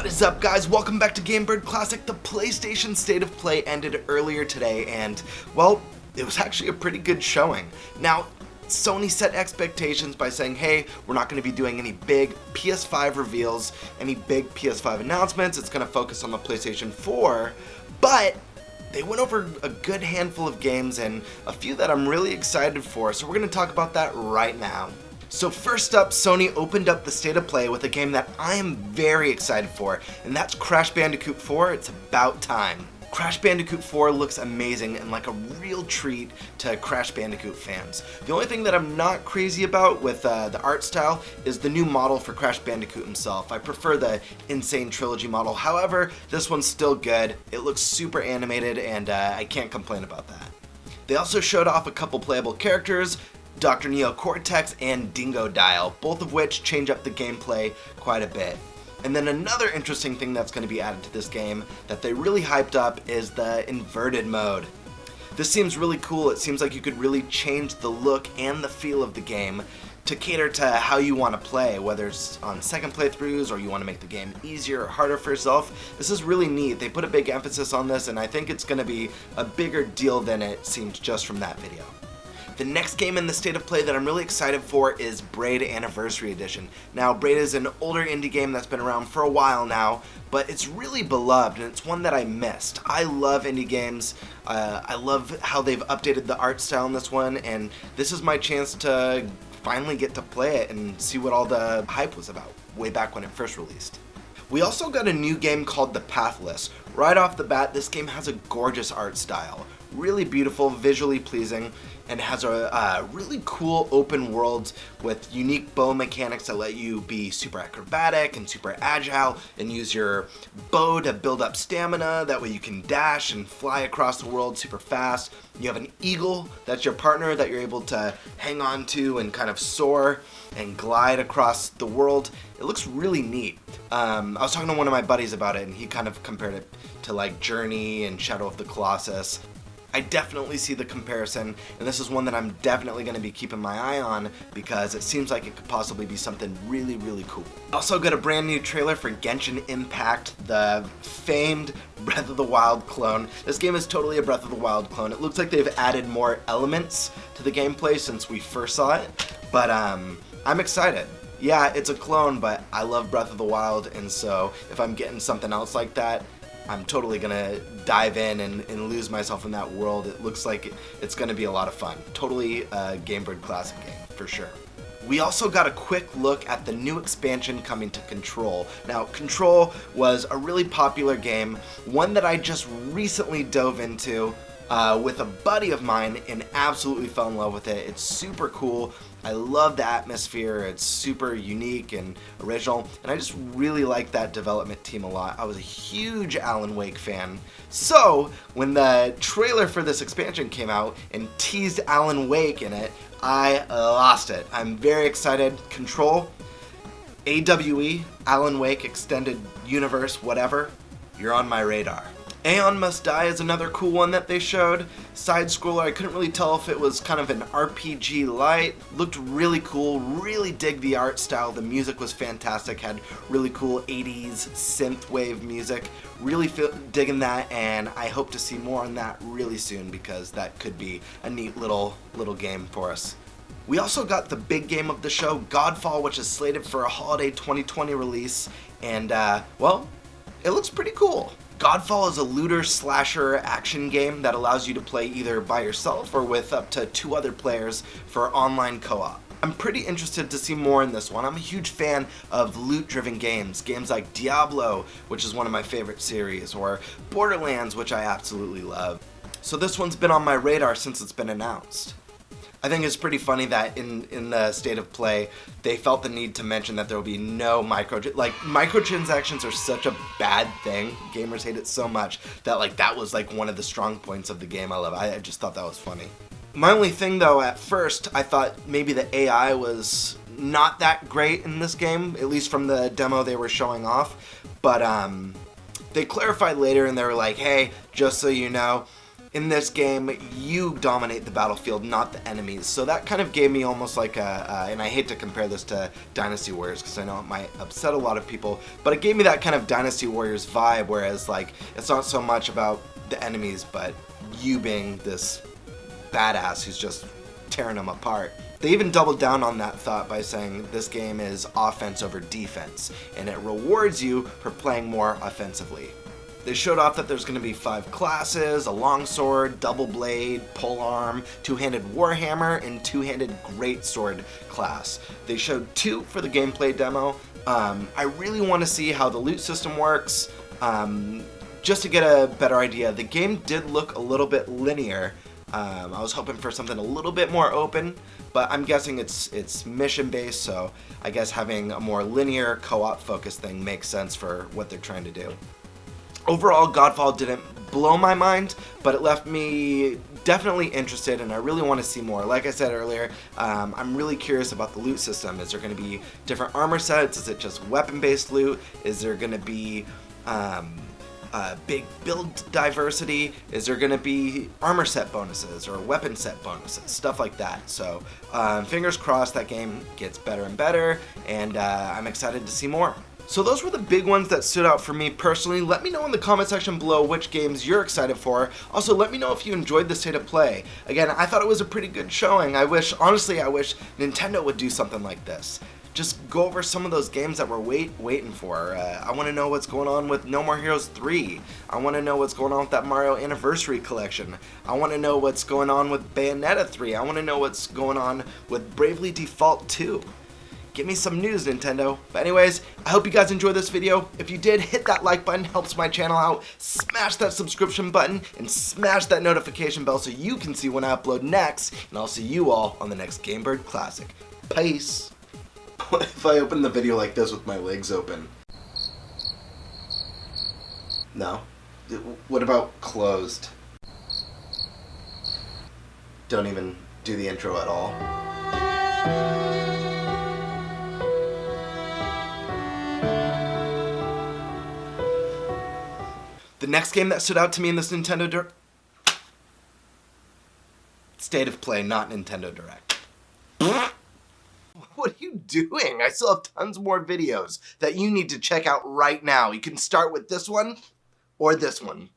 What is up, guys? Welcome back to Gamebird Classic. The PlayStation State of Play ended earlier today, and, well, it was actually a pretty good showing. Now, Sony set expectations by saying, hey, we're not going to be doing any big PS5 reveals, any big PS5 announcements. It's going to focus on the PlayStation 4, but they went over a good handful of games and a few that I'm really excited for, so we're going to talk about that right now. So first up, Sony opened up the State of Play with a game that I am very excited for, and that's Crash Bandicoot 4. It's about time. Crash Bandicoot 4 looks amazing and like a real treat to Crash Bandicoot fans. The only thing that I'm not crazy about with the art style is the new model for Crash Bandicoot himself. I prefer the Insane Trilogy model. However, this one's still good. It looks super animated, and I can't complain about that. They also showed off a couple playable characters, Dr. Neo Cortex and Dingo Dial, both of which change up the gameplay quite a bit. And then another interesting thing that's going to be added to this game that they really hyped up is the inverted mode. This seems really cool. It seems like you could really change the look and the feel of the game to cater to how you want to play, whether it's on second playthroughs or you want to make the game easier or harder for yourself. This is really neat. They put a big emphasis on this, and I think it's going to be a bigger deal than it seemed just from that video. The next game in the State of Play that I'm really excited for is Braid Anniversary Edition. Now, Braid is an older indie game that's been around for a while now, but it's really beloved, and it's one that I missed. I love indie games. I love how they've updated the art style in this one, and this is my chance to finally get to play it and see what all the hype was about way back when it first released. We also got a new game called the Pathless. Right off the bat, this game has a gorgeous art style. Really beautiful, visually pleasing, and has a really cool open world with unique bow mechanics that let you be super acrobatic and super agile and use your bow to build up stamina. That way you can dash and fly across the world super fast. You have an eagle that's your partner that you're able to hang on to and kind of soar and glide across the world. It looks really neat. I was talking to one of my buddies about it, and he kind of compared it to like Journey and Shadow of the Colossus. I definitely see the comparison, and this is one that I'm definitely going to be keeping my eye on because it seems like it could possibly be something really, really cool. Also got a brand new trailer for Genshin Impact, the famed Breath of the Wild clone. This game is totally a Breath of the Wild clone. It looks like they've added more elements to the gameplay since we first saw it, but I'm excited. Yeah, it's a clone, but I love Breath of the Wild, and so if I'm getting something else like that, I'm totally gonna dive in and lose myself in that world. It looks like it's gonna be a lot of fun. Totally a Gamebird Classic game, for sure. We also got a quick look at the new expansion coming to Control. Now, Control was a really popular game, one that I just recently dove into with a buddy of mine and absolutely fell in love with it. It's super cool. I love the atmosphere. It's super unique and original, and I just really like that development team a lot. I was a huge Alan Wake fan. So, when the trailer for this expansion came out and teased Alan Wake in it, I lost it. I'm very excited. Control, AWE, Alan Wake Extended Universe, whatever, you're on my radar. Aeon Must Die is another cool one that they showed. Side-scroller, I couldn't really tell if it was kind of an RPG light. Looked really cool, really dig the art style. The music was fantastic, had really cool 80s synthwave music. Really digging that, and I hope to see more on that really soon because that could be a neat little game for us. We also got the big game of the show, Godfall, which is slated for a holiday 2020 release, and well, it looks pretty cool. Godfall is a looter-slasher action game that allows you to play either by yourself or with up to 2 other players for online co-op. I'm pretty interested to see more in this one. I'm a huge fan of loot-driven games like Diablo, which is one of my favorite series, or Borderlands, which I absolutely love. So this one's been on my radar since it's been announced. I think it's pretty funny that in the State of Play, they felt the need to mention that there will be no microtransactions are such a bad thing. Gamers hate it so much that that was one of the strong points of the game. I just thought that was funny. My only thing though, at first, I thought maybe the AI was not that great in this game, at least from the demo they were showing off, but they clarified later and they were like, hey, just so you know, in this game, you dominate the battlefield, not the enemies. So that kind of gave me almost like and I hate to compare this to Dynasty Warriors because I know it might upset a lot of people, but it gave me that kind of Dynasty Warriors vibe, whereas like it's not so much about the enemies, but you being this badass who's just tearing them apart. They even doubled down on that thought by saying this game is offense over defense, and it rewards you for playing more offensively. They showed off that there's going to be 5 classes, a longsword, double blade, polearm, two-handed warhammer, and two-handed greatsword class. They showed 2 for the gameplay demo. I really want to see how the loot system works, just to get a better idea. The game did look a little bit linear. I was hoping for something a little bit more open, but I'm guessing it's mission-based, so I guess having a more linear co-op focused thing makes sense for what they're trying to do. Overall, Godfall didn't blow my mind, but it left me definitely interested, and I really want to see more. Like I said earlier, I'm really curious about the loot system. Is there going to be different armor sets? Is it just weapon-based loot? Is there going to be big build diversity? Is there going to be armor set bonuses or weapon set bonuses? Stuff like that. So fingers crossed that game gets better and better, and I'm excited to see more. So those were the big ones that stood out for me personally. Let me know in the comment section below which games you're excited for. Also, let me know if you enjoyed the State of Play. Again, I thought it was a pretty good showing. Honestly, I wish Nintendo would do something like this. Just go over some of those games that we're waiting for. I want to know what's going on with No More Heroes 3. I want to know what's going on with that Mario Anniversary Collection. I want to know what's going on with Bayonetta 3. I want to know what's going on with Bravely Default 2. Give me some news, Nintendo. But anyways, I hope you guys enjoyed this video. If you did, hit that like button, helps my channel out. Smash that subscription button and smash that notification bell so you can see when I upload next. And I'll see you all on the next Gamebird Classic. Peace. What if I open the video like this with my legs open? No. What about closed? Don't even do the intro at all. The next game that stood out to me in this Nintendo State of Play, not Nintendo Direct. What are you doing? I still have tons more videos that you need to check out right now. You can start with this one or this one.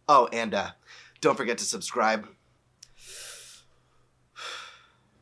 Oh, and don't forget to subscribe.